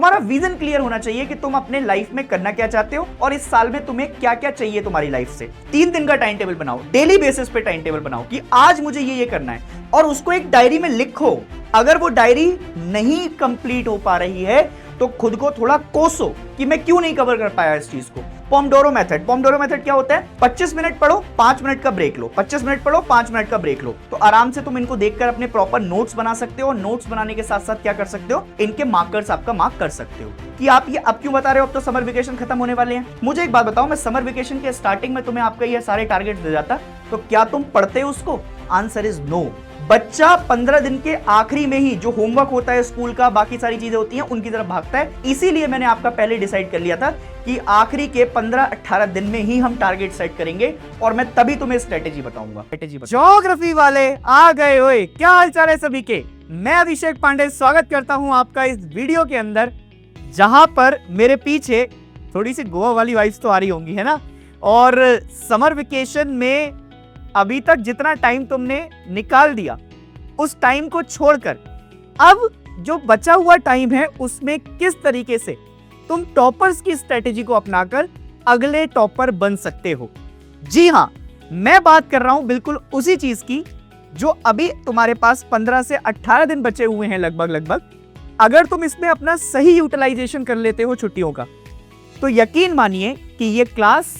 तुम्हारा vision clear होना चाहिए कि तुम अपने लाइफ में करना क्या चाहते हो और इस साल में तुम्हें क्या क्या चाहिए तुम्हारी लाइफ से। 3 दिन का टाइम टेबल बनाओ, डेली बेसिस पे टाइम टेबल बनाओ कि आज मुझे ये करना है और उसको एक डायरी में लिखो। अगर वो डायरी नहीं कंप्लीट हो पा रही है तो खुद को थोड़ा कोसो कि मैं क्यों नहीं कवर कर पाया इस चीज को। पोमोडोरो मेथड, पोमोडोरो मेथड क्या होता है? 25 मिनट पढ़ो, 5 मिनट का ब्रेक लो, 25 मिनट पढ़ो, 5 मिनट का ब्रेक लो। तो आराम से तुम इनको देखकर अपने प्रॉपर नोट्स बना सकते हो। नोट्स बनाने के साथ साथ क्या कर सकते हो, इनके मार्कर्स आपका मार्क कर सकते हो कि आप ये अब क्यों बता रहे हो, अब तो समर वेकेशन खत्म होने वाले हैं। मुझे एक बात बताओ, मैं समर वेकेशन के स्टार्टिंग में तुम्हें आपका ये सारे टारगेट दे जाता तो क्या तुम पढ़ते उसको? Answer is no. बच्चा 15 दिन के आखिरी में ही जो होमवर्क होता है स्कूल का, बाकी सारी चीजें होती हैं, उनकी तरफ भागता है। इसीलिए मैंने आपका पहले डिसाइड कर लिया था कि आखिरी के 15-18 दिन में ही हम टारगेट सेट करेंगे और मैं तभी तुम्हें स्ट्रेटेजी बताऊंगा। ज्योग्राफी वाले आ गए। ओए क्या हाल चाल है सभी के? मैं अभिषेक पांडे स्वागत करता हूं आपका इस वीडियो के अंदर, जहां पर मेरे पीछे थोड़ी सी गोवा वाली वाइब्स तो आ रही होंगी, है ना। और समर वेकेशन में अभी तक जितना टाइम तुमने निकाल दिया, उस टाइम को छोड़कर अब जो बचा हुआ टाइम है उसमें किस तरीके से तुम टॉपर्स की स्ट्रेटेजी को अपनाकर अगले टॉपर बन सकते हो। जी हां, मैं बात कर रहा हूं बिल्कुल उसी चीज की जो अभी तुम्हारे पास 15 से 18 दिन बचे हुए हैं लगभग। अगर तुम इसमें अपना सही यूटिलाइजेशन कर लेते हो छुट्टियों का, तो यकीन मानिए कि ये क्लास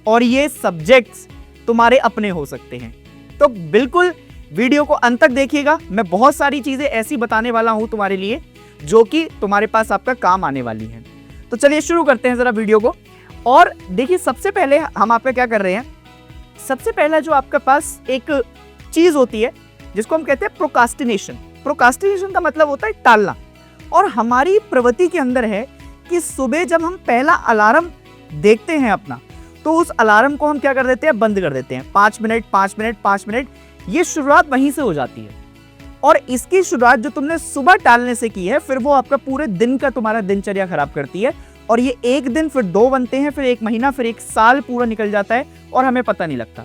और ये सब्जेक्ट्स तुम्हारे अपने हो सकते हैं। तो बिल्कुल वीडियो को अंत तक देखिएगा। मैं बहुत सारी चीजें ऐसी बताने वाला हूं तुम्हारे लिए जो कि तुम्हारे पास आपका काम आने वाली हैं। तो चलिए शुरू करते हैं जरा वीडियो को। और देखिए, सबसे पहले हम आपका क्या कर रहे हैं, सबसे पहला जो आपके पास एक चीज होती है जिसको हम कहते हैं प्रोकास्टिनेशन। प्रोकास्टिनेशन का मतलब होता है टालना। और हमारी प्रवृत्ति के अंदर है कि सुबह जब हम पहला अलार्म देखते हैं अपना, तो उस अलार्म को हम क्या कर देते हैं, बंद कर देते हैं। 5 मिनट 5 मिनट 5 मिनट, ये शुरुआत वहीं से हो जाती है। और इसकी शुरुआत जो तुमने सुबह टालने से की है, फिर वो आपका पूरे दिन का तुम्हारा दिनचर्या खराब करती है। और ये एक दिन फिर 2 बनते हैं, फिर 1 महीना, फिर 1 साल पूरा निकल जाता है और हमें पता नहीं लगता।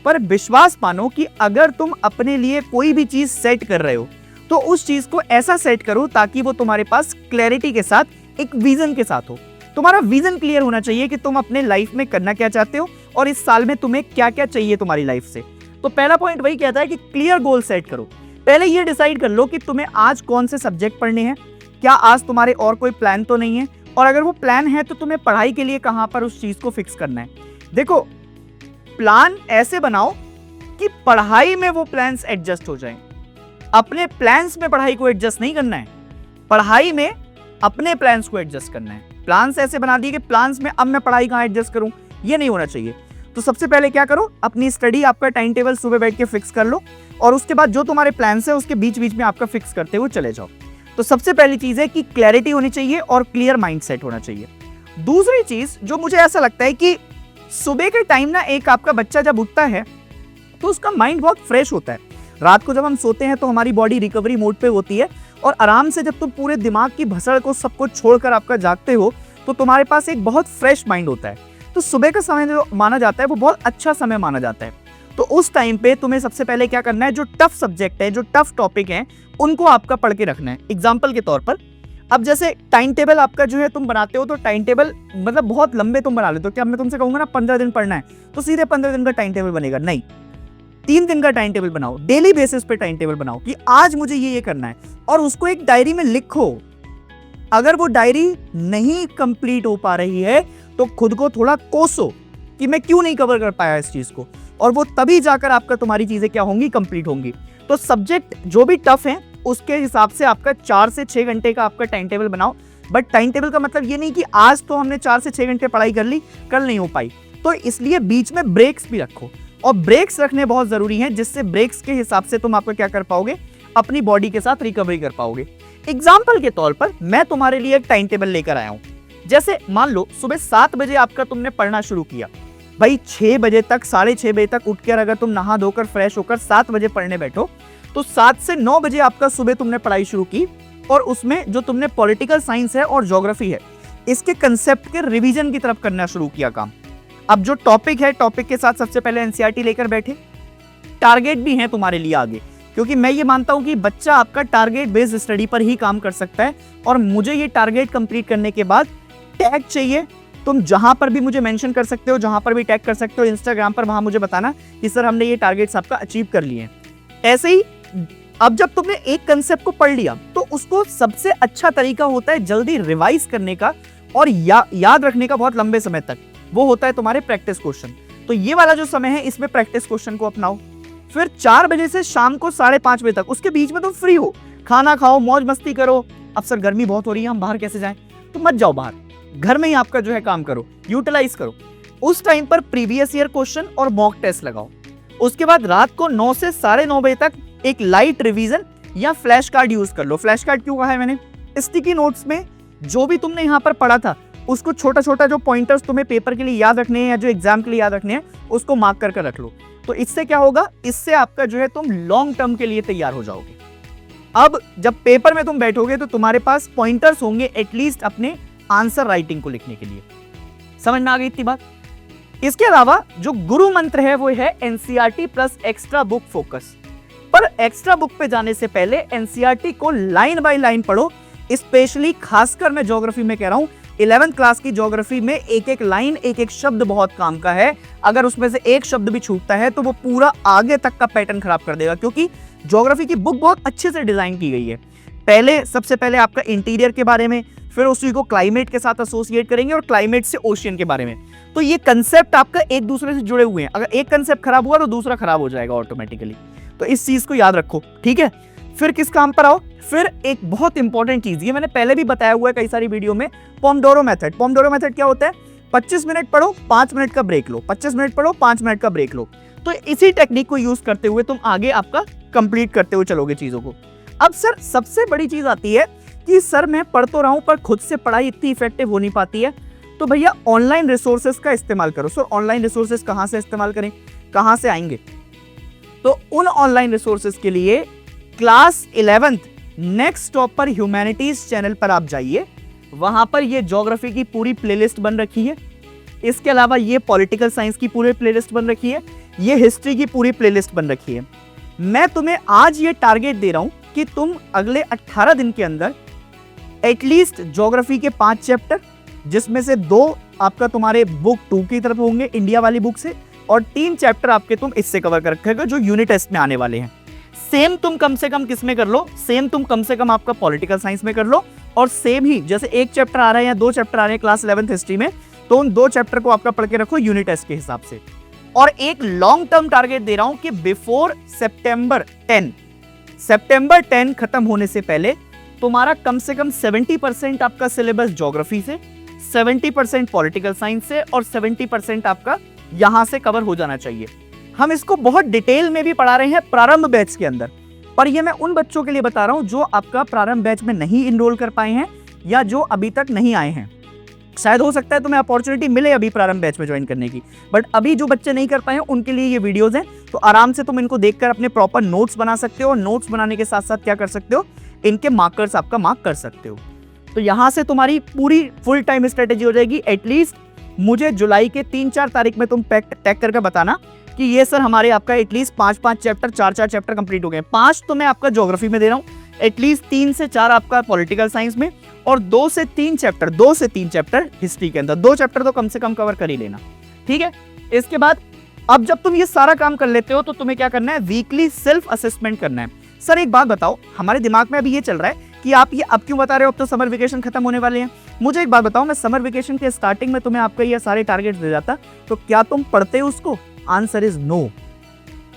पर विश्वास मानो कि अगर तुम अपने लिए कोई भी चीज सेट कर रहे हो तो उस चीज को ऐसा सेट करो ताकि वो तुम्हारे पास क्लैरिटी के साथ, एक विजन के साथ हो। तुम्हारा विजन क्लियर होना चाहिए कि तुम अपने लाइफ में करना क्या चाहते हो और इस साल में तुम्हें क्या क्या चाहिए तुम्हारी लाइफ से। तो पहला पॉइंट वही कहता है कि क्लियर गोल सेट करो। पहले ये डिसाइड कर लो कि तुम्हें आज कौन से सब्जेक्ट पढ़ने हैं, क्या आज तुम्हारे और कोई प्लान तो नहीं है, और अगर वो प्लान है तो तुम्हें पढ़ाई के लिए कहां पर उस चीज को फिक्स करना है। देखो, प्लान ऐसे बनाओ कि पढ़ाई में वो प्लान्स एडजस्ट हो जाएं। अपने प्लान्स में पढ़ाई को एडजस्ट नहीं करना है, पढ़ाई में अपने प्लान्स को एडजस्ट करना है। प्लान्स ऐसे बना दिए कि प्लान्स में अब मैं पढ़ाई कहां एडजस्ट करूं, ये नहीं होना चाहिए। तो सबसे पहले क्या करो, अपनी स्टडी, आपका टाइम टेबल सुबह बैठ के फिक्स कर लो और उसके बाद जो तुम्हारे प्लान्स है उसके बीच बीच में आपका फिक्स करते हुए चले जाओ। तो सबसे पहली चीज है कि क्लैरिटी होनी चाहिए और क्लियर माइंडसेट होना चाहिए। दूसरी चीज जो मुझे ऐसा लगता है कि सुबह के टाइम ना, एक आपका बच्चा जब उठता है तो उसका माइंड बहुत फ्रेश होता है। रात को जब हम सोते हैं तो हमारी बॉडी रिकवरी मोड पे होती है और आराम से जब तुम पूरे दिमाग की भसड़ को सबको छोड़कर आपका जागते हो तो तुम्हारे पास एक बहुत फ्रेश माइंड होता है। तो सुबह का समय जो माना जाता है वो बहुत अच्छा समय माना जाता है। तो उस टाइम पे तुम्हें सबसे पहले क्या करना है, जो टफ सब्जेक्ट है, जो टफ टॉपिक है, उनको आपका पढ़ के रखना है। एग्जाम्पल के तौर पर, अब जैसे टाइम टेबल आपका जो है तुम बनाते हो, तो टाइम टेबल मतलब बहुत लंबे तुम बना लेते हो। क्या मैं तुमसे कहूंगा ना 15 दिन पढ़ना है तो सीधे 15 दिन का टाइम टेबल बनेगा? नहीं, 3 दिन का टाइम टेबल बनाओ, डेली बेसिस पे टाइम टेबल बनाओ कि आज मुझे ये करना है और उसको एक डायरी में लिखो। अगर वो डायरी नहीं कंप्लीट हो पा रही है तो खुद को थोड़ा कोसो कि मैं क्यों नहीं कवर कर पाया इस चीज को, और वो तभी जाकर आपका तुम्हारी चीजें क्या होंगी, कंप्लीट होंगी। तो सब्जेक्ट जो भी टफ है उसके हिसाब से आपका 4 से 6 घंटे का आपका टाइम टेबल बनाओ। बट टाइम टेबल का मतलब ये नहीं कि आज तो हमने 4 से 6 घंटे पढ़ाई कर ली, कल नहीं हो पाई, तो इसलिए बीच में ब्रेक्स भी रखो। और ब्रेक्स रखने बहुत जरूरी हैं, जिससे ब्रेक्स के हिसाब से तुम आपका क्या कर पाओगे, अपनी बॉडी के साथ रिकवरी कर पाओगे। एग्जाम्पल के तौर पर मैं तुम्हारे लिए एक टाइम टेबल लेकर आया हूं। जैसे मान लो सुबह 7 बजे आपका तुमने पढ़ना शुरू किया, भाई 6 बजे तक, 6:30 बजे तक उठकर अगर तुम नहा धोकर फ्रेश होकर 7 बजे पढ़ने बैठो तो 7 से 9 बजे आपका सुबह तुमने पढ़ाई शुरू की, और उसमें जो तुमने पॉलिटिकल साइंस है और ज्योग्राफी है, इसके कंसेप्ट के रिवीजन की तरफ करना शुरू किया काम। अब जो टॉपिक है, टॉपिक के साथ सबसे पहले एनसीईआरटी लेकर बैठे, टारगेट भी है तुम्हारे लिए आगे क्योंकि मैं ये मानता हूं कि बच्चा आपका टारगेट बेस्ड स्टडी पर ही काम कर सकता है और मुझे ये टारगेट कंप्लीट करने के बाद टैग चाहिए। तुम जहां पर भी मुझे मेंशन कर सकते हो, जहां पर भी टैग कर सकते हो इंस्टाग्राम पर, वहां मुझे बताना कि सर हमने ये टारगेट्स आपका अचीव कर लिए हैं। ऐसे ही अब जब तुमने एक कंसेप्ट को पढ़ लिया तो उसको सबसे अच्छा तरीका होता है जल्दी रिवाइज करने का और याद रखने का बहुत लंबे समय तक, वो होता है तुम्हारे प्रैक्टिस क्वेश्चन। तो ये वाला जो समय है इसमें प्रैक्टिस क्वेश्चन को अपनाओ। फिर 4 बजे से शाम को 5:30 बजे तक, उसके बीच में तुम फ्री हो, खाना खाओ, मौज मस्ती करो। अब सर गर्मी बहुत हो रही है, हम बाहर कैसे जाएं? तो मत जाओ बाहर, घर में ही आपका जो है काम करो, यूटिलाइज करो। उस टाइम पर प्रीवियस ईयर क्वेश्चन और मॉक टेस्ट लगाओ। उसके बाद रात को 9 से 9:30 बजे तक एक लाइट रिवीजन या फ्लैश कार्ड यूज कर लो। फ्लैश कार्ड क्यों कहा है मैंने? स्टिकी नोट्स में जो भी तुमने यहाँ पर पढ़ा था उसको छोटा छोटा जो पॉइंटर्स तुम्हें पेपर के लिए याद रखने हैं या जो एग्जाम के लिए याद रखने हैं उसको मार्क करके रख लो। तो इससे क्या होगा, इससे आपका जो है तुम लॉन्ग टर्म के लिए तैयार हो जाओगे। अब जब पेपर में तुम बैठोगे तो तुम्हारे पास पॉइंटर्स होंगे एटलीस्ट अपने आंसर राइटिंग को लिखने के लिए। समझ में आ गई इतनी बात? इसके अलावा जो गुरु मंत्र है वो है NCERT plus extra book focus. पर एक्स्ट्रा बुक पे जाने से पहले एनसीईआरटी को लाइन बाय लाइन पढ़ो। स्पेशली खासकर मैं ज्योग्राफी में कह रहा हूं, 11th क्लास की ज्योग्राफी में एक एक लाइन, एक एक शब्द बहुत काम का है। अगर उसमें से एक शब्द भी छूटता है तो वो पूरा आगे तक का पैटर्न खराब कर देगा, क्योंकि ज्योग्राफी की बुक बहुत अच्छे से डिजाइन की गई है। सबसे पहले आपका इंटीरियर के बारे में, फिर उसी को क्लाइमेट के साथ एसोसिएट करेंगे और क्लाइमेट से ओशियन के बारे में। तो ये कंसेप्ट आपका एक दूसरे से जुड़े हुए हैं। अगर एक कंसेप्ट खराब हुआ तो दूसरा खराब हो जाएगा ऑटोमेटिकली। तो इस चीज को याद रखो, ठीक है। फिर किस काम पर आओ, फिर एक बहुत इंपॉर्टेंट चीज, ये मैंने पहले भी बताया हुआ है कई सारी वीडियो में, पोमोडोरो मेथड। पोमोडोरो मेथड क्या होता है? 25 मिनट पढ़ो, 5 मिनट का ब्रेक लो, 25 मिनट पढ़ो, 5 मिनट का ब्रेक लो। तो इसी टेक्निक को यूज करते हुए तुम आगे आपका कंप्लीट करते हुए चलोगे चीजों को। अब सर सबसे बड़ी चीज आती है कि सर मैं पढ़ तो रहा हूं पर खुद से पढ़ाई इतनी इफेक्टिव हो नहीं पाती है, तो भैया ऑनलाइन रिसोर्सेज का इस्तेमाल करो। सर ऑनलाइन रिसोर्सेज कहां से इस्तेमाल करें, कहां से आएंगे? तो उन ऑनलाइन रिसोर्सेज के लिए क्लास 11th नेक्स्ट स्टॉप पर ह्यूमैनिटीज चैनल पर आप जाइए, वहां पर ये ज्योग्राफी की पूरी प्लेलिस्ट बन रखी है। इसके अलावा ये पॉलिटिकल साइंस की पूरी प्लेलिस्ट बन रखी है, ये हिस्ट्री की पूरी प्लेलिस्ट बन रखी है। मैं तुम्हें आज ये टारगेट दे रहा हूं कि तुम अगले 18 दिन के अंदर एटलीस्ट ज्योग्राफी के 5 चैप्टर, जिसमें से 2 आपका तुम्हारे बुक 2 की तरफ होंगे इंडिया वाली बुक से, और 3 चैप्टर आपके तुम इससे कवर कर रखेगा जो यूनिट टेस्ट में आने वाले हैं। सेम तुम कम से कम किस में कर लो, सेम तुम कम से कम आपका पॉलिटिकल साइंस में कर लो, और सेम ही जैसे 1 चैप्टर आ रहा है या 2 चैप्टर आ रहे हैं क्लास 11th हिस्ट्री में, तो उन 2 चैप्टर को आपका पढ़ के रखो यूनिट टेस्ट के हिसाब से। और एक लॉन्ग टर्म टारगेट दे रहा हूं कि बिफोर सितंबर 10 खत्म होने से पहले तुम्हारा कम से कम 70% आपका सिलेबस ज्योग्राफी से, 70% पॉलिटिकल साइंस से और 70% आपका यहां से कवर हो जाना चाहिए। हम इसको बहुत डिटेल में भी पढ़ा रहे हैं प्रारंभ बैच के अंदर, पर ये मैं उन बच्चों के लिए बता रहा हूं जो आपका प्रारंभ बैच में नहीं इनरोल कर पाए हैं या जो अभी तक नहीं आए हैं। शायद हो सकता है तुम्हें अपॉर्चुनिटी मिले अभी प्रारंभ बैच में ज्वाइन करने की, बट अभी जो बच्चे नहीं कर पाए हैं उनके लिए ये वीडियोस हैं। तो आराम से तुम इनको देखकर अपने प्रॉपर नोट्स बना सकते हो, और नोट्स बनाने के साथ साथ क्या कर सकते हो, इनके मार्कर्स आपका मार्क कर सकते हो। तो यहां से तुम्हारी पूरी फुल टाइम स्ट्रेटेजी हो जाएगी। एटलीस्ट मुझे जुलाई के 3-4 तारीख में तुम टैग करके बताना कि ये सर हमारे आपका एटलीस्ट 5-5 चैप्टर, 4-4 चैप्टर कंप्लीट हो गए। 5 तो मैं आपका ज्योग्राफी में दे रहा हूँ, एटलीस्ट 3 से 4 आपका पॉलिटिकल साइंस में, और 2 से 3 चैप्टर हिस्ट्री के अंदर। 2 चैप्टर तो कम से कम कवर कर ही लेना, ठीक है। इसके बाद अब जब तुम ये सारा काम कर लेते हो तो तुम्हें क्या करना है, वीकली सेल्फ असेसमेंट करना है। सर एक बात बताओ, हमारे दिमाग में अभी ये चल रहा है कि आप ये अब क्यों बता रहे हो, अब तो समर वेकेशन खत्म होने वाले हैं। मुझे एक बात बताओ, मैं समर वेकेशन के स्टार्टिंग में तुम्हें आपका ये सारे टारगेट्स दे जाता तो क्या तुम पढ़ते हो उसको? Answer is no.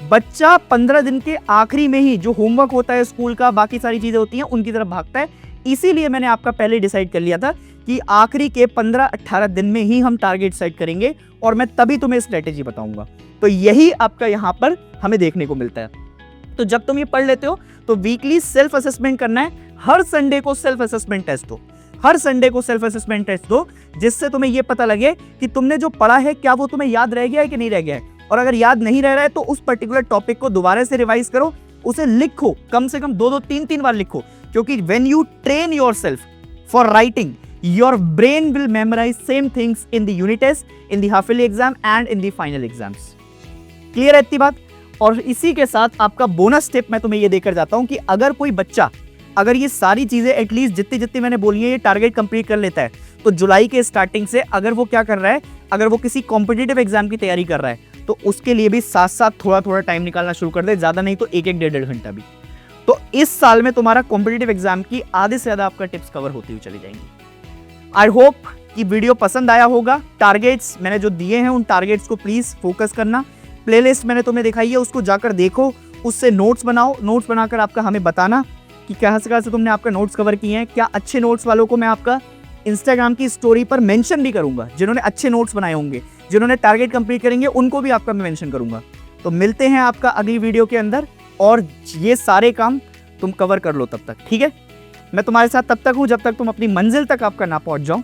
बच्चा 15 दिन के आखिरी में ही जो होमवर्क होता है स्कूल का, बाकी सारी चीजें होती हैं, उनकी तरफ भागता है। इसीलिए मैंने आपका पहले डिसाइड कर लिया था कि आखिरी के 15-18 दिन में ही हम टारगेट सेट करेंगे, और मैं तभी तुम्हें स्ट्रेटेजी बताऊंगा। तो यही आपका यहाँ पर हमें देखने को मिलता है। तो जब तुम ये पढ़ लेते हो तो वीकली सेल्फ असेसमेंट करना है। हर संडे को सेल्फ असेसमेंट टेस्ट दो, हर संडे को सेल्फ असेसमेंट टेस्ट दो, जिससे तुम्हें ये पता लगे कि तुमने जो पढ़ा है क्या वो तुम्हें याद रह गया है कि नहीं रह गया है। और अगर याद नहीं रह रहा है तो उस पर्टिकुलर टॉपिक को दोबारा से रिवाइज करो, उसे लिखो, कम से कम 2-2, 3-3 बार लिखो, क्योंकि when you train yourself for writing, your brain will memorize same things in the unit test, in the half yearly exam and in the final exams. Clear है इतनी बात? और इसी के साथ आपका बोनस टिप मैं तुम्हें ये देकर जाता हूं कि अगर कोई बच्चा अगर ये सारी चीजें एटलीस्ट जितनी जितनी मैंने बोली है ये टारगेट कंप्लीट कर लेता है, तो जुलाई के स्टार्टिंग से अगर वो क्या कर रहा है, अगर वो किसी कॉम्पिटिटिव एग्जाम की तैयारी कर रहा है तो उसके लिए भी साथ साथ थोड़ा थोड़ा टाइम निकालना शुरू कर दे, ज्यादा नहीं तो एक एक 1.5 घंटा भी। तो इस साल में तुम्हारा कॉम्पिटिटिव एग्जाम की आधे से ज्यादा आपका टिप्स कवर होती हुई चली जाएंगी। आई होप कि वीडियो पसंद आया होगा। टारगेट्स मैंने जो दिए हैं उन टारगेट्स को प्लीज फोकस करना। प्लेलिस्ट मैंने तुम्हें दिखाई है, उसको जाकर देखो, उससे नोट्स बनाओ, नोट्स बनाकर आपका हमें बताना कि कहाँ से तुमने आपका नोट्स कवर किए हैं। क्या अच्छे नोट्स वालों को मैं आपका इंस्टाग्राम की स्टोरी पर मेंशन भी करूंगा, जिन्होंने अच्छे नोट्स बनाए होंगे, जिन्होंने टारगेट कंप्लीट करेंगे उनको भी आपका मैं मेंशन करूंगा। तो मिलते हैं आपका अगली वीडियो के अंदर, और ये सारे काम तुम कवर कर लो तब तक, ठीक है। मैं तुम्हारे साथ तब तक हूं जब तक तुम अपनी मंजिल तक आपका ना पहुंच जाओ।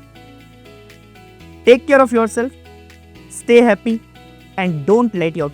Take care of yourself, stay happy and don't let your